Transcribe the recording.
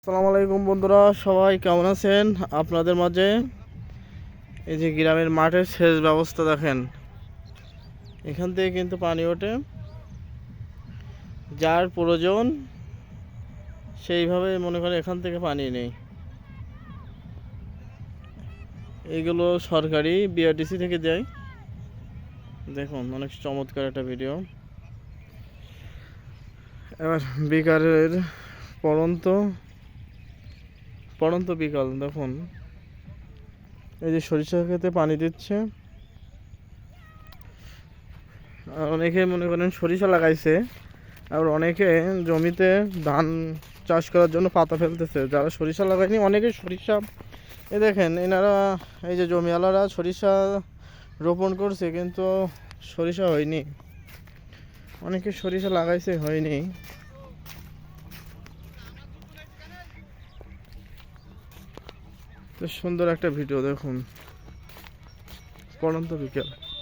আসসালামু আলাইকুম বন্ধুরা, সবাই কেমন আছেন? আপনাদের মাঝে এই যে গ্রামের মাঠের সেচ ব্যবস্থা দেখেন, এখান থেকে কিন্তু পানি ওঠে, যার প্রয়োজন সেইভাবে মনে করেন এখান থেকে পানি নেই। এইগুলো সরকারি বিআরটিসি থেকে দেয়। দেখুন অনেক চমৎকার একটা ভিডিও। এবার বিকালের পড়ন্ত বিকাল দেখুন, এই যে সরিষা ক্ষেতে পানি দিচ্ছে। অনেকে মনে করেন সরিষা লাগাইছে, আর অনেকে জমিতে ধান চাষ করার জন্য পাতা ফেলতেছে। যারা সরিষা লাগায়নি অনেকে সরিষা, এ দেখেন এনারা এই যে জমিওয়ালারা সরিষা রোপণ করছে কিন্তু সরিষা হয়নি। অনেকে সরিষা লাগাইছে, হয়নি। তো সুন্দর একটা ভিডিও দেখুন, পড়ন্ত বিকেল।